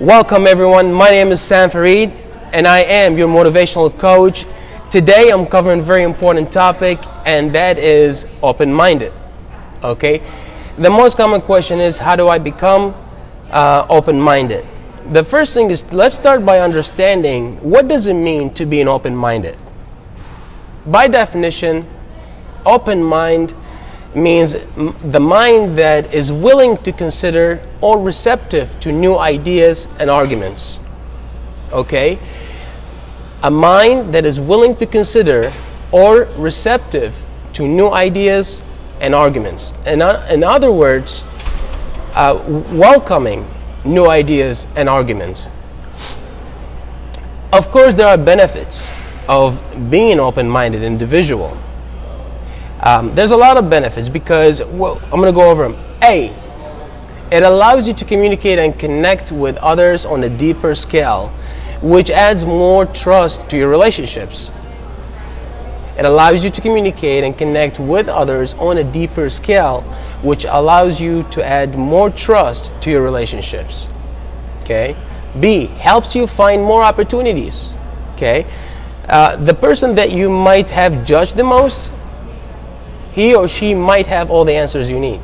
Welcome everyone, my name is Sam Farid and I am your motivational coach. Today I'm covering a very important topic, and that is open-minded. Okay, the most common question is, how do I become open-minded? The first thing is, let's start by understanding what does it mean to be an open-minded. By definition, open mind means the mind that is willing to consider or receptive to new ideas and arguments. Okay? A mind that is willing to consider or receptive to new ideas and arguments. In other words, welcoming new ideas and arguments. Of course, there are benefits of being an open-minded individual. There's a lot of benefits because, well, I'm going to go over them. A, it allows you to communicate and connect with others on a deeper scale, which adds more trust to your relationships. It allows you to communicate and connect with others on a deeper scale, which allows you to add more trust to your relationships. Okay. B, helps you find more opportunities. Okay. The person that you might have judged the most, he or she might have all the answers you need.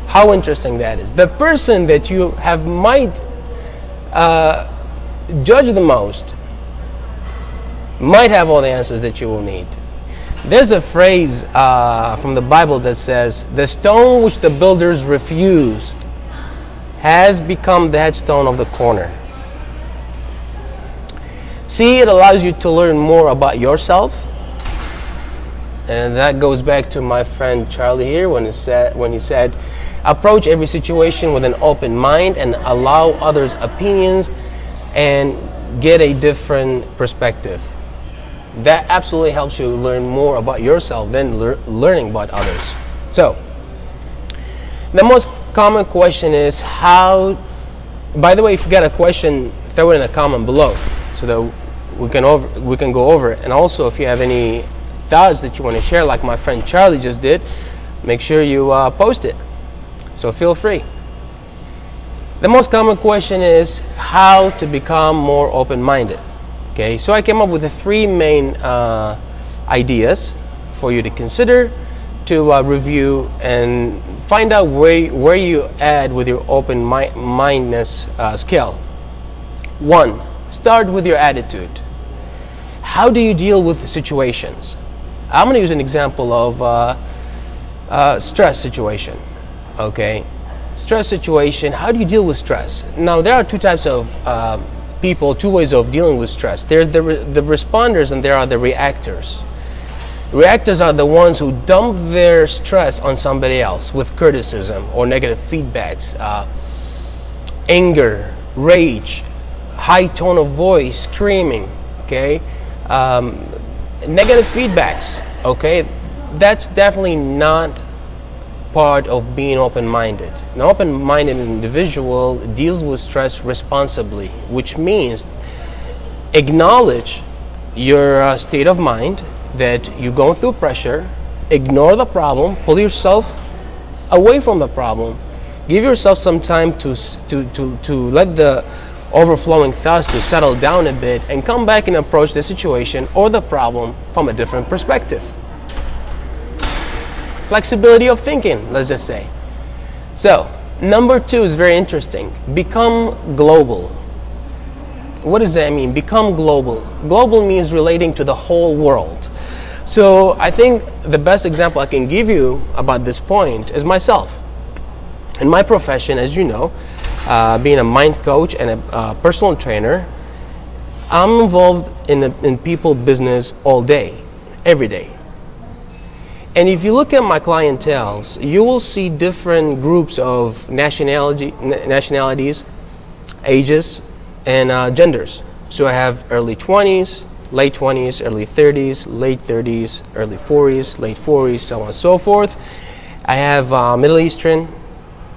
How interesting that is. The person that you might judge the most might have all the answers that you will need. There's a phrase from the Bible that says, "The stone which the builders refused has become the headstone of the corner." See, it allows you to learn more about yourself. And that goes back to my friend Charlie here when he said, approach every situation with an open mind and allow others' opinions and get a different perspective. That absolutely helps you learn more about yourself than learning about others. So, the most common question is how. By the way, if you got a question, throw it in a comment below so that we can go over it. And also, if you have any thoughts that you want to share, like my friend Charlie just did, make sure you post it. So feel free. The most common question is how to become more open-minded. Okay, so I came up with the three main ideas for you to consider, to review, and find out where you add with your open-mindedness scale. 1. Start with your attitude. How do you deal with situations? I'm going to use an example of stress situation. Okay, stress situation. How do you deal with stress? Now, there are two types of people, two ways of dealing with stress. There's the responders and there are the reactors. Reactors are the ones who dump their stress on somebody else with criticism or negative feedbacks, anger, rage, high tone of voice, screaming. Okay. Negative feedbacks, okay, that's definitely not part of being open-minded. An open-minded individual deals with stress responsibly, which means acknowledge your state of mind, that you're going through pressure, ignore the problem, pull yourself away from the problem, give yourself some time to let the overflowing thoughts to settle down a bit and come back and approach the situation or the problem from a different perspective. Flexibility of thinking, let's just say. So, number 2 is very interesting. Become global. What does that mean? Become global. Global means relating to the whole world. So, I think the best example I can give you about this point is myself. In my profession, as you know, being a mind coach and a personal trainer, I'm involved in people business all day, every day. And if you look at my clientele, you will see different groups of nationalities, ages, and genders. So I have early 20s, late 20s, early 30s, late 30s, early 40s, late 40s, so on and so forth. I have Middle Eastern,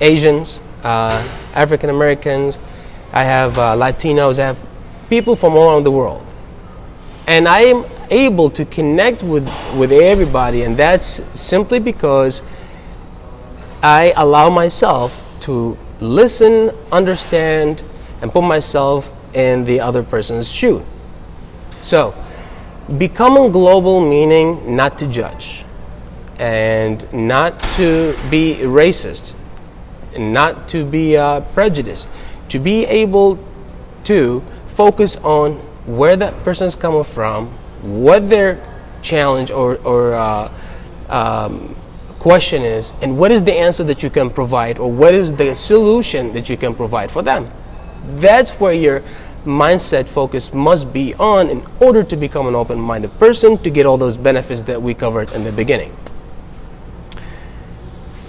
Asians, African Americans, I have Latinos, I have people from all around the world. And I am able to connect with everybody, and that's simply because I allow myself to listen, understand, and put myself in the other person's shoe. So, becoming global meaning not to judge, and not to be racist, and not to be prejudiced, to be able to focus on where that person is coming from, what their challenge or question is, and what is the answer that you can provide, or what is the solution that you can provide for them. That's where your mindset focus must be on in order to become an open-minded person, to get all those benefits that we covered in the beginning.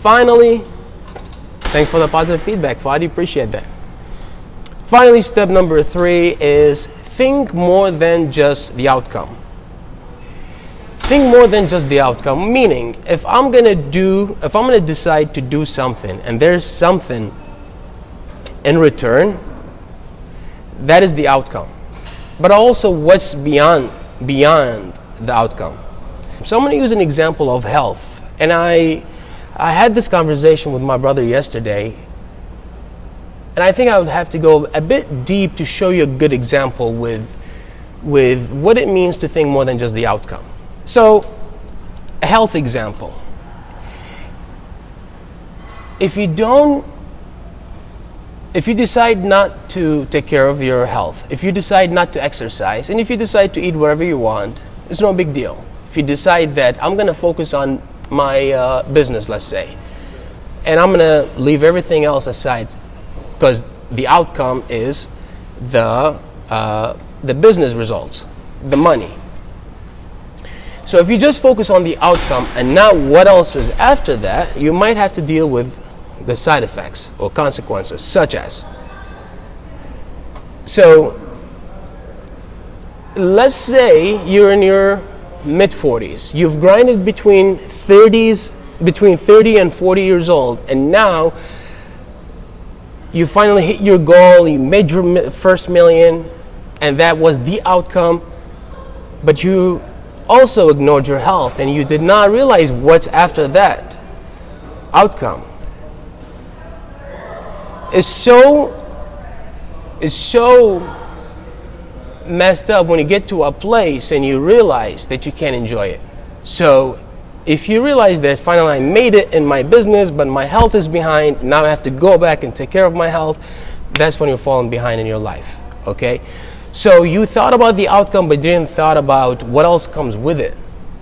Finally, thanks for the positive feedback, Fadi, appreciate that. Finally, step number 3 is think more than just the outcome. Think more than just the outcome, meaning if I'm going to decide to do something and there's something in return, that is the outcome. But also what's beyond the outcome. So I'm going to use an example of health. And I had this conversation with my brother yesterday, and I think I would have to go a bit deep to show you a good example with what it means to think more than just the outcome. So, a health example. If you decide not to take care of your health, if you decide not to exercise, and if you decide to eat whatever you want, it's no big deal. If you decide that I'm going to focus on my business, let's say, and I'm going to leave everything else aside, because the outcome is the business results, the money. So if you just focus on the outcome and not what else is after that, you might have to deal with the side effects or consequences, such as. So let's say you're in your mid-40s. You've grinded between 30 and 40 years old, and now you finally hit your goal, you made your first million, and that was the outcome, but you also ignored your health, and you did not realize what's after that outcome. It's so messed up when you get to a place and you realize that you can't enjoy it. So if you realize that finally I made it in my business, but my health is behind, now I have to go back and take care of my health, that's when you're falling behind in your life, okay? So you thought about the outcome, but didn't thought about what else comes with it,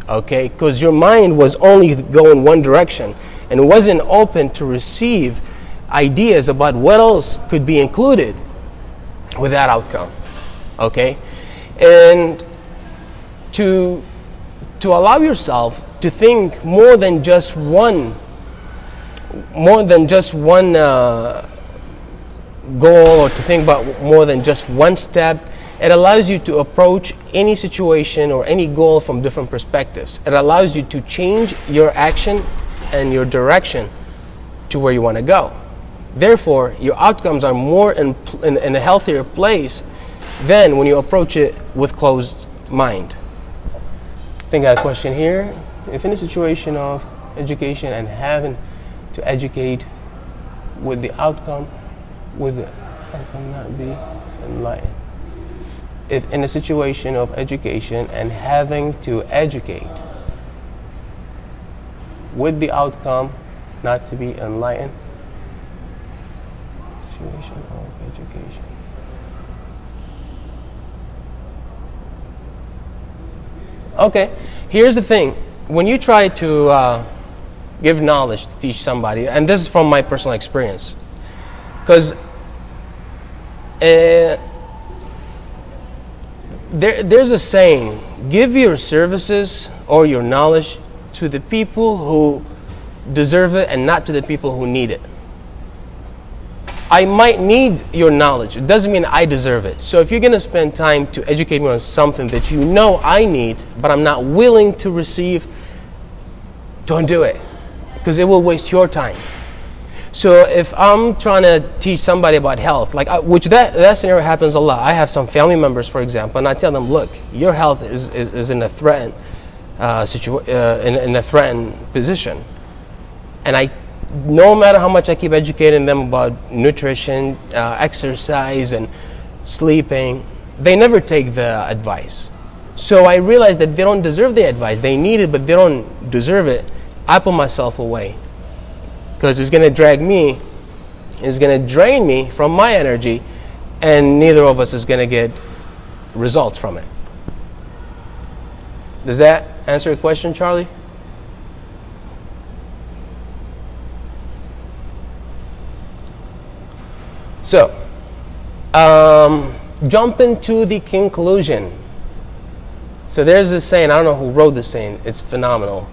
okay? Because your mind was only going one direction and wasn't open to receive ideas about what else could be included with that outcome, okay? And to allow yourself to think more than just one goal, or to think about more than just one step, it allows you to approach any situation or any goal from different perspectives. It allows you to change your action and your direction to where you want to go. Therefore, your outcomes are more in a healthier place than when you approach it with closed mind. I think I got a question here. If in a situation of education and having to educate, would the outcome not be enlightened? If in a situation of education and having to educate, would the outcome not to be enlightened? Situation of education. Okay, here's the thing. When you try to give knowledge to teach somebody, and this is from my personal experience, because there's a saying, give your services or your knowledge to the people who deserve it and not to the people who need it. I might need your knowledge. It doesn't mean I deserve it. So if you're going to spend time to educate me on something that you know I need, but I'm not willing to receive, don't do it, because it will waste your time. So if I'm trying to teach somebody about health, like which that scenario happens a lot. I have some family members, for example, and I tell them, look, your health is in a threatened in a threatened position, and I no matter how much I keep educating them about nutrition, exercise, and sleeping, they never take the advice. So I realized that they don't deserve the advice. They need it, but they don't deserve it. I put myself away because it's going to drag me, it's going to drain me from my energy, and neither of us is going to get results from it. Does that answer your question, Charlie? So, jump into the conclusion. So there's this saying, I don't know who wrote this saying, it's phenomenal.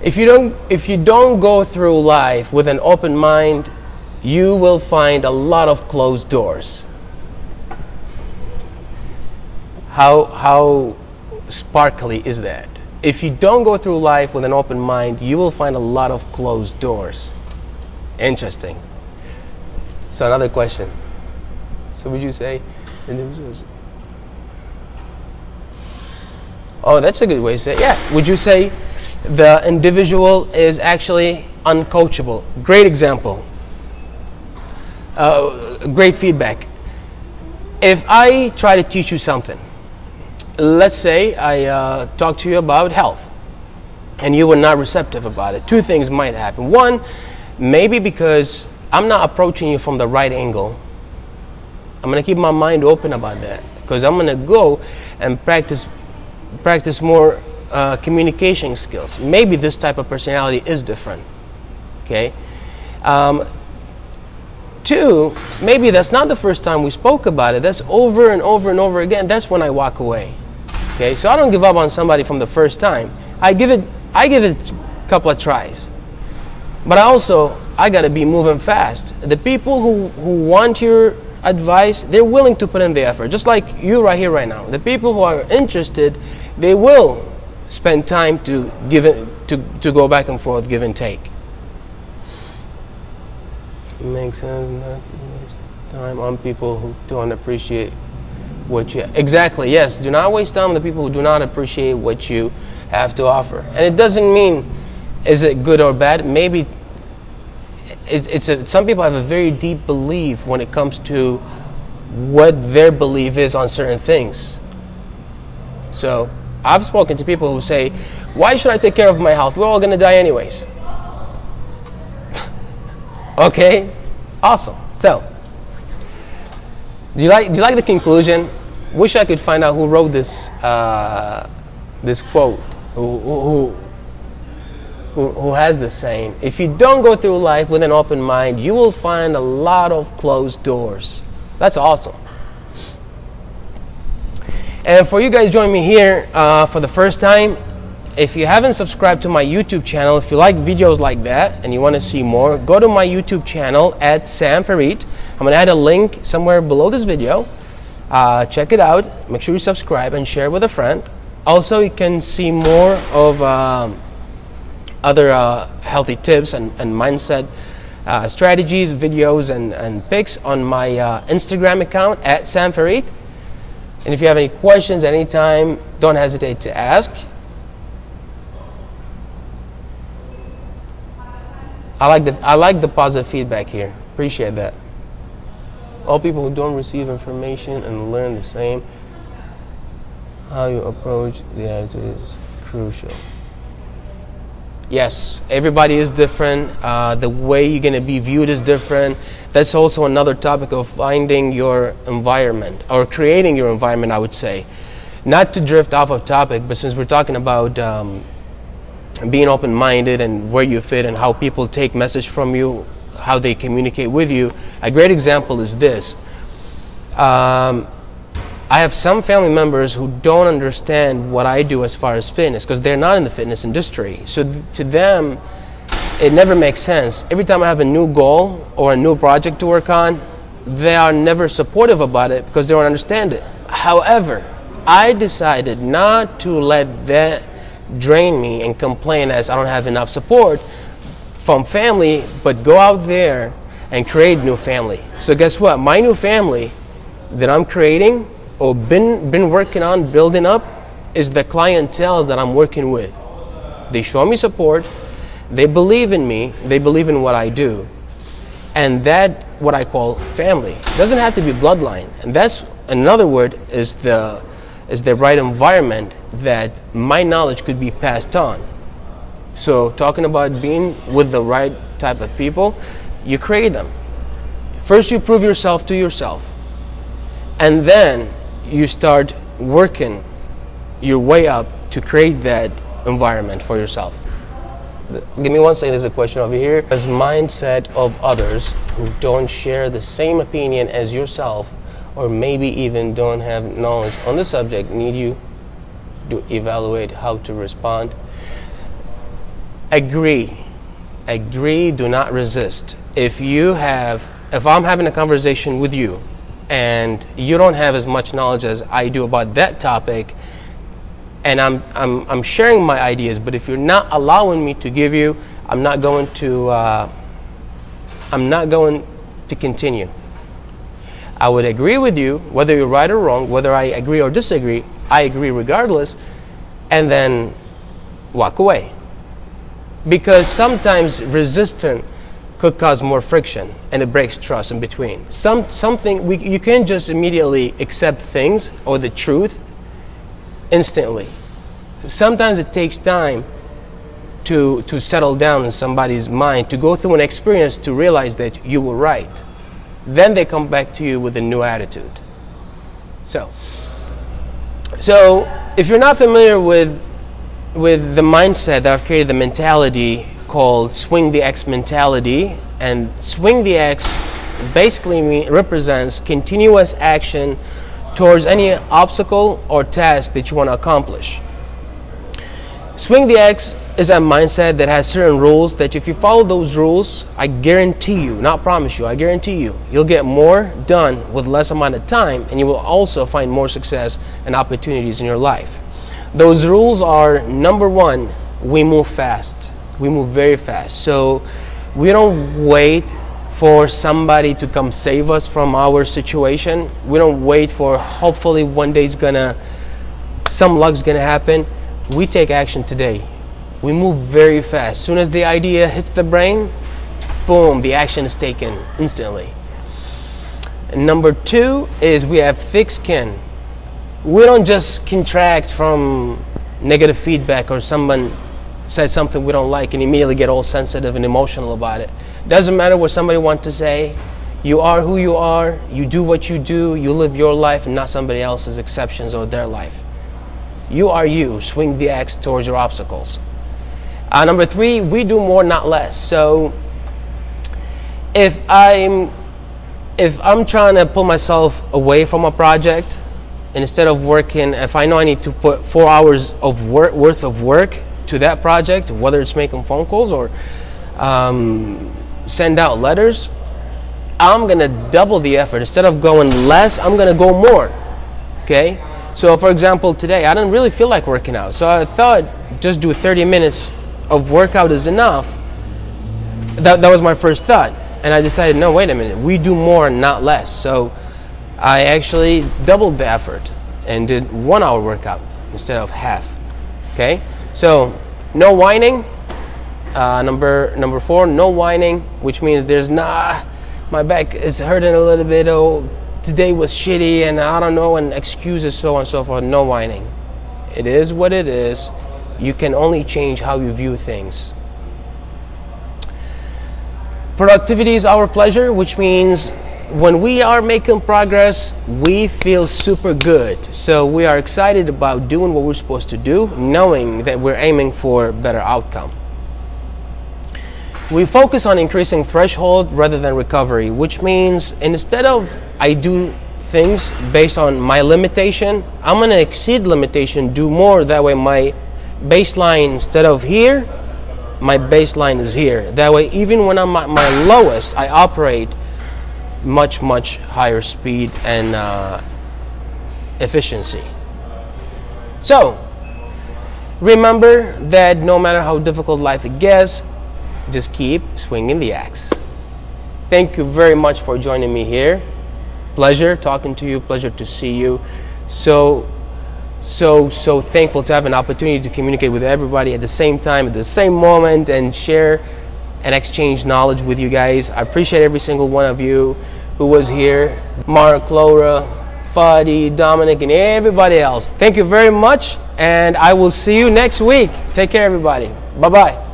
If you don't go through life with an open mind, you will find a lot of closed doors. How sparkly is that? If you don't go through life with an open mind, you will find a lot of closed doors. Interesting. So another question. So would you say individuals? Oh, that's a good way to say it. Yeah. Would you say the individual is actually uncoachable? Great example. Great feedback. If I try to teach you something, let's say I talk to you about health, and you were not receptive about it. Two things might happen. One, maybe because I'm not approaching you from the right angle. I'm going to keep my mind open about that, because I'm going to go and practice more communication skills. Maybe this type of personality is different. Okay. Two, maybe that's not the first time we spoke about it. That's over and over and over again. That's when I walk away. Okay. So I don't give up on somebody from the first time. I give it a couple of tries. But I got to be moving fast. The people who want your advice, they're willing to put in the effort, just like you right here, right now. The people who are interested, they will spend time to go back and forth, give and take. Makes sense. Not waste time on people who don't appreciate what you. Exactly. Yes. Do not waste time on the people who do not appreciate what you have to offer. And it doesn't mean is it good or bad. Maybe some people have a very deep belief when it comes to what their belief is on certain things. So I've spoken to people who say, why should I take care of my health? We're all going to die anyways. Okay, awesome. So, do you like the conclusion? Wish I could find out who wrote this this quote, who has this saying. If you don't go through life with an open mind, you will find a lot of closed doors. That's awesome. And for you guys joining me here for the first time, if you haven't subscribed to my YouTube channel, if you like videos like that and you want to see more, go to my YouTube channel at Sam Farid. I'm going to add a link somewhere below this video. Check it out. Make sure you subscribe and share with a friend. Also, you can see more of other healthy tips and mindset strategies, videos, and pics on my Instagram account at Sam Farid. And if you have any questions anytime, don't hesitate to ask. I like the positive feedback here. Appreciate that. All people who don't receive information and learn the same, how you approach the attitude is crucial. Yes, everybody is different. The way you're going to be viewed is different. That's also another topic of finding your environment, or creating your environment, I would say. Not to drift off of topic, but since we're talking about being open-minded and where you fit and how people take message from you, how they communicate with you, a great example is this. I have some family members who don't understand what I do as far as fitness, because they're not in the fitness industry. So to them, it never makes sense. Every time I have a new goal or a new project to work on, they are never supportive about it because they don't understand it. However, I decided not to let that drain me and complain as I don't have enough support from family, but go out there and create new family. So guess what? My new family that I'm creating or been working on building up is the clientele that I'm working with. They show me support. They believe in me, they believe in what I do. And that, what I call family. It doesn't have to be bloodline. And that's, another word, is the right environment that my knowledge could be passed on. So talking about being with the right type of people, you create them. First you prove yourself to yourself, and then you start working your way up to create that environment for yourself. Give me one second, there's a question over here. Does mindset of others who don't share the same opinion as yourself, or maybe even don't have knowledge on the subject, need you to evaluate how to respond? Agree. Agree, do not resist. If I'm having a conversation with you and you don't have as much knowledge as I do about that topic, and I'm sharing my ideas, but if you're not allowing me to give you, I'm not going to continue. I would agree with you, whether you're right or wrong, whether I agree or disagree, I agree regardless, and then walk away. Because sometimes resistance could cause more friction, and it breaks trust in between. You can't just immediately accept things or the truth instantly. Sometimes it takes time to settle down in somebody's mind, to go through an experience to realize that you were right. Then they come back to you with a new attitude. So if you're not familiar with the mindset that I've created, the mentality called Swing the X mentality, and Swing the X basically represents continuous action towards any obstacle or task that you want to accomplish. Swing the X is a mindset that has certain rules that if you follow those rules, I guarantee you, not promise you, I guarantee you, you'll get more done with less amount of time, and you will also find more success and opportunities in your life. Those rules are, number one, we move fast. We move very fast. So we don't wait for somebody to come save us from our situation. We don't wait for hopefully one day some luck's gonna happen. We take action today. We move very fast. As soon as the idea hits the brain, boom, the action is taken instantly. And number two is we have thick skin. We don't just contract from negative feedback, or someone says something we don't like and immediately get all sensitive and emotional about it. Doesn't matter what somebody wants to say. You are who you are. You do what you do. You live your life and not somebody else's exceptions or their life. You are you. Swing the axe towards your obstacles. Number three, we do more, not less. So if I'm trying to pull myself away from a project, instead of working, if I know I need to put 4 hours of worth of work to that project, whether it's making phone calls or send out letters, I'm gonna double the effort. Instead of going less, I'm gonna go more. Okay? So for example, today I didn't really feel like working out, so I thought just do 30 minutes of workout is enough. That was my first thought, and I decided, no, wait a minute, we do more, not less. So I actually doubled the effort and did 1 hour workout instead of half. Okay, so no whining. Number four, no whining, which means my back is hurting a little bit. Oh, today was shitty, and I don't know, and excuses, so on and so forth. No whining. It is what it is. You can only change how you view things. Productivity is our pleasure, which means when we are making progress, we feel super good. So we are excited about doing what we're supposed to do, knowing that we're aiming for a better outcome. We focus on increasing threshold rather than recovery, which means instead of I do things based on my limitation, I'm going to exceed limitation, do more. That way my baseline, instead of here, my baseline is here. That way, even when I'm at my lowest, I operate much higher speed and efficiency. So remember that no matter how difficult life it gets, just keep swinging the axe. Thank you very much for joining me here. Pleasure talking to you, pleasure to see you. So so thankful to have an opportunity to communicate with everybody at the same time, at the same moment, and share and exchange knowledge with you guys. I appreciate every single one of you who was here. Mark, Laura, Fadi, Dominic, and everybody else. Thank you very much, and I will see you next week. Take care, everybody. Bye-bye.